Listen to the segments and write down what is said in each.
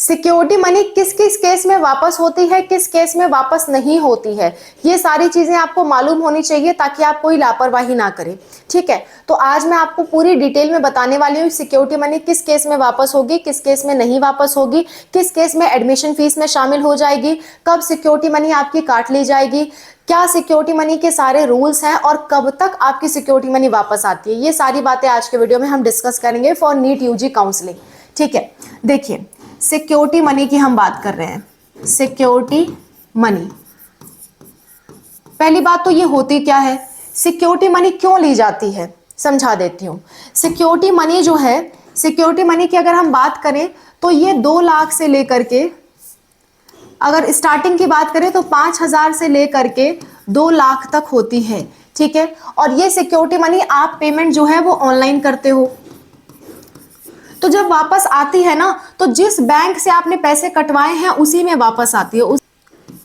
Security money किस किस case में वापस होती है, किस केस में वापस नहीं होती है, ये सारी चीजें आपको मालूम होनी चाहिए ताकि आप कोई लापरवाही ना करें। ठीक है, तो आज मैं आपको पूरी डिटेल में बताने वाली हूँ सिक्योरिटी मनी किस केस में वापस होगी, किस केस में नहीं वापस होगी, किस केस में एडमिशन फीस में शामिल हो जाएगी, कब सिक्योरिटी मनी आपकी काट ली जाएगी, क्या सिक्योरिटी मनी के सारे रूल्स हैं और कब तक आपकी सिक्योरिटी मनी वापस आती है। ये सारी बातें आज के वीडियो में हम डिस्कस करेंगे फॉर नीट यूजी काउंसलिंग। ठीक है, देखिए सिक्योरिटी मनी की हम बात कर रहे हैं। सिक्योरिटी मनी, पहली बात तो ये होती क्या है, सिक्योरिटी मनी क्यों ली जाती है, समझा देती हूं। सिक्योरिटी मनी जो है, सिक्योरिटी मनी की अगर हम बात करें तो ये 2 लाख से लेकर के, अगर स्टार्टिंग की बात करें तो 5,000 से लेकर के 2 लाख तक होती है। ठीक है, और ये सिक्योरिटी मनी आप पेमेंट जो है वो ऑनलाइन करते हो, तो जब वापस आती है ना तो जिस बैंक से आपने पैसे कटवाए हैं उसी में वापस आती है,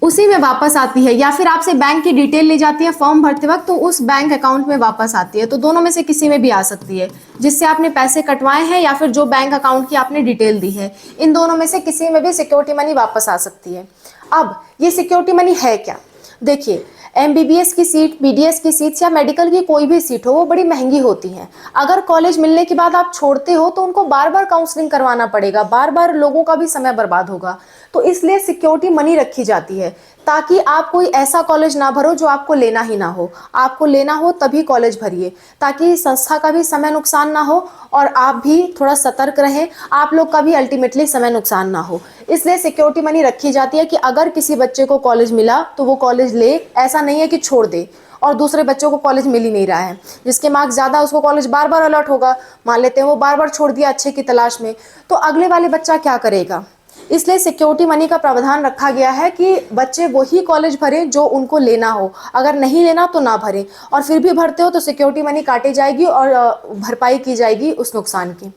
उसी में वापस आती है, या फिर आपसे बैंक की डिटेल ली जाती है फॉर्म भरते वक्त तो उस बैंक अकाउंट में वापस आती है। तो दोनों में से किसी में भी आ सकती है, जिससे आपने पैसे कटवाए हैं या फिर जो बैंक अकाउंट की आपने डिटेल दी है, इन दोनों में से किसी में भी सिक्योरिटी मनी वापस आ सकती है। अब ये सिक्योरिटी मनी है क्या, देखिए एमबीबीएस की सीट, बीडीएस की सीट या मेडिकल की कोई भी सीट हो वो बड़ी महंगी होती है। अगर कॉलेज मिलने के बाद आप छोड़ते हो तो उनको बार बार काउंसलिंग करवाना पड़ेगा, बार बार लोगों का भी समय बर्बाद होगा। तो इसलिए सिक्योरिटी मनी रखी जाती है ताकि आप कोई ऐसा कॉलेज ना भरो जो आपको लेना ही ना हो। आपको लेना हो तभी कॉलेज भरिए, ताकि संस्था का भी समय नुकसान ना हो और आप भी थोड़ा सतर्क रहें, आप लोग का भी अल्टीमेटली समय नुकसान ना हो। इसलिए सिक्योरिटी मनी रखी जाती है कि अगर किसी बच्चे को कॉलेज मिला तो वो कॉलेज ले, ऐसा नहीं है कि छोड़ दे और दूसरे बच्चों को कॉलेज मिल ही नहीं रहा है, जिसके मार्क्स ज़्यादा उसको कॉलेज बार बार अलॉट होगा। मान लेते हैं वो बार बार छोड़ दिया अच्छे की तलाश में, तो अगले वाले बच्चा क्या करेगा। इसलिए सिक्योरिटी मनी का प्रावधान रखा गया है कि बच्चे वही कॉलेज भरें जो उनको लेना हो, अगर नहीं लेना तो ना भरें, और फिर भी भरते हो तो सिक्योरिटी मनी काटी जाएगी और भरपाई की जाएगी उस नुकसान की।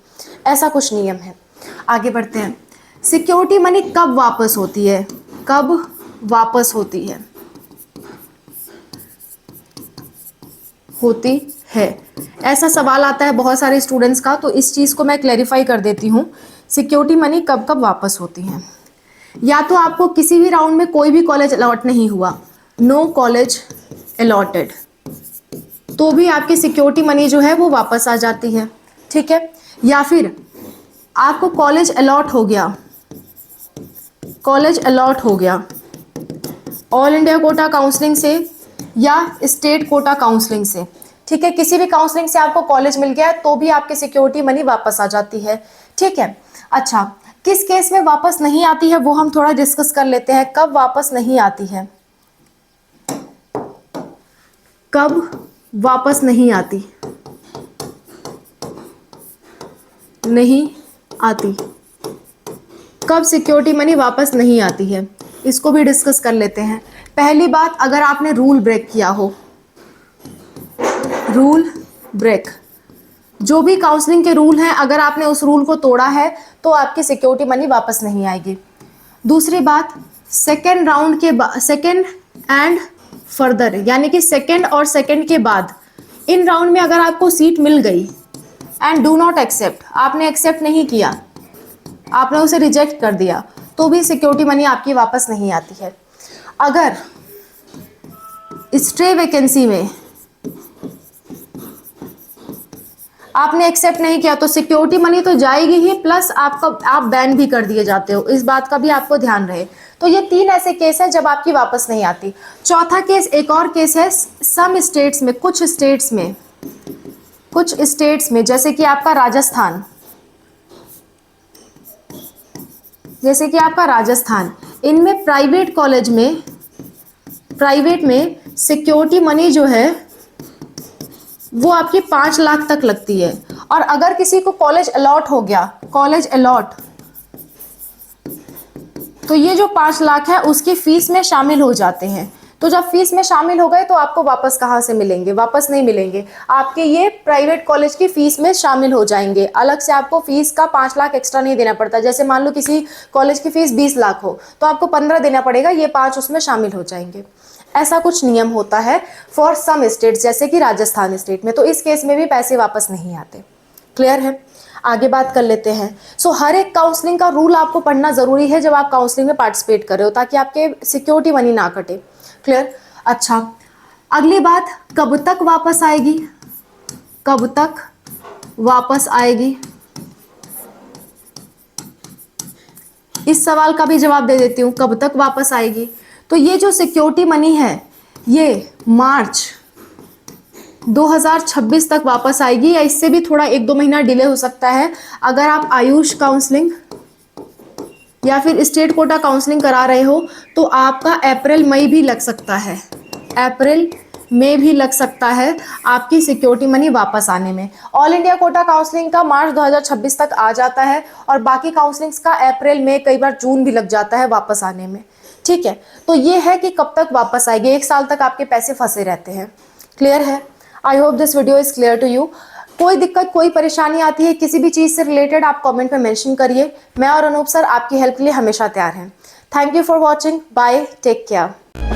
ऐसा कुछ नियम है। आगे बढ़ते हैं, सिक्योरिटी मनी कब वापस होती है, कब वापस होती है, होती है, ऐसा सवाल आता है बहुत सारे स्टूडेंट्स का, तो इस चीज़ को मैं क्लैरिफाई कर देती हूँ। सिक्योरिटी मनी कब कब वापस होती है, या तो आपको किसी भी राउंड में कोई भी कॉलेज अलॉट नहीं हुआ, नो कॉलेज अलॉटेड, तो भी आपकी सिक्योरिटी मनी जो है वो वापस आ जाती है। ठीक है, या फिर आपको कॉलेज अलॉट हो गया, कॉलेज अलॉट हो गया ऑल इंडिया कोटा काउंसलिंग से या स्टेट कोटा काउंसलिंग से। ठीक है, किसी भी काउंसलिंग से आपको कॉलेज मिल गया है तो भी आपकी सिक्योरिटी मनी वापस आ जाती है। ठीक है, अच्छा किस केस में वापस नहीं आती है वो हम थोड़ा डिस्कस कर लेते हैं। कब वापस नहीं आती है, कब वापस नहीं आती, नहीं आती, कब सिक्योरिटी मनी वापस नहीं आती है, इसको भी डिस्कस कर लेते हैं। पहली बात, अगर आपने रूल ब्रेक किया हो, रूल ब्रेक, जो भी काउंसलिंग के रूल हैं अगर आपने उस रूल को तोड़ा है तो आपकी सिक्योरिटी मनी वापस नहीं आएगी। दूसरी बात, सेकेंड राउंड के बाद, सेकेंड एंड फर्दर, यानी कि सेकेंड और सेकेंड के बाद, इन राउंड में अगर आपको सीट मिल गई एंड डू नॉट एक्सेप्ट, आपने एक्सेप्ट नहीं किया, आपने उसे रिजेक्ट कर दिया, तो भी सिक्योरिटी मनी आपकी वापस नहीं आती है। अगर स्टे वैकेंसी में आपने एक्सेप्ट नहीं किया तो सिक्योरिटी मनी तो जाएगी ही, प्लस आप बैन भी कर दिए जाते हो, इस बात का भी आपको ध्यान रहे। तो ये 3 ऐसे केस हैं जब आपकी वापस नहीं आती। चौथा केस, एक और केस है, सम स्टेट्स में, कुछ स्टेट्स में जैसे कि आपका राजस्थान, जैसे कि आपका राजस्थान, इनमें प्राइवेट कॉलेज में, प्राइवेट में सिक्योरिटी मनी जो है वो आपकी 5 लाख तक लगती है। और अगर किसी को कॉलेज अलॉट हो गया, कॉलेज अलॉट, तो ये जो 5 लाख है उसकी फीस में शामिल हो जाते हैं। तो जब फीस में शामिल हो गए तो आपको वापस कहाँ से मिलेंगे, वापस नहीं मिलेंगे, आपके ये प्राइवेट कॉलेज की फीस में शामिल हो जाएंगे। अलग से आपको फीस का 5 लाख एक्स्ट्रा नहीं देना पड़ता। जैसे मान लो किसी कॉलेज की फीस 20 लाख हो तो आपको 15 देना पड़ेगा, ये 5 उसमें शामिल हो जाएंगे। ऐसा कुछ नियम होता है फॉर सम स्टेट्स, जैसे कि राजस्थान स्टेट में। तो इस केस में भी पैसे वापस नहीं आते। क्लियर है। आगे बात कर लेते हैं। सो हर एक काउंसलिंग का रूल आपको पढ़ना ज़रूरी है जब आप काउंसलिंग में पार्टिसिपेट कर रहे हो, ताकि आपके सिक्योरिटी मनी ना कटे। क्लियर? अच्छा, अगली बात, कब तक वापस आएगी? कब तक वापस आएगी? इस सवाल का भी जवाब दे देती हूँ, कब तक वापस आएगी। तो ये जो सिक्योरिटी मनी है ये मार्च 2026 तक वापस आएगी, या इससे भी थोड़ा 1-2 महीना डिले हो सकता है। अगर आप आयुष काउंसलिंग या फिर स्टेट कोटा काउंसलिंग करा रहे हो तो आपका अप्रैल मई भी लग सकता है, अप्रैल में भी लग सकता है आपकी सिक्योरिटी मनी वापस आने में। ऑल इंडिया कोटा काउंसलिंग का मार्च 2026 तक आ जाता है और बाकी काउंसलिंग्स का अप्रैल में, कई बार जून भी लग जाता है वापस आने में। ठीक है, तो ये है कि कब तक वापस आएगी, 1 साल तक आपके पैसे फंसे रहते हैं। क्लियर है? I hope this video is clear to you. कोई दिक्कत, कोई परेशानी आती है किसी भी चीज़ से रिलेटेड, आप कमेंट में मेंशन करिए। मैं और अनूप सर आपकी हेल्प के लिए हमेशा तैयार हैं। Thank you for watching, bye, take care.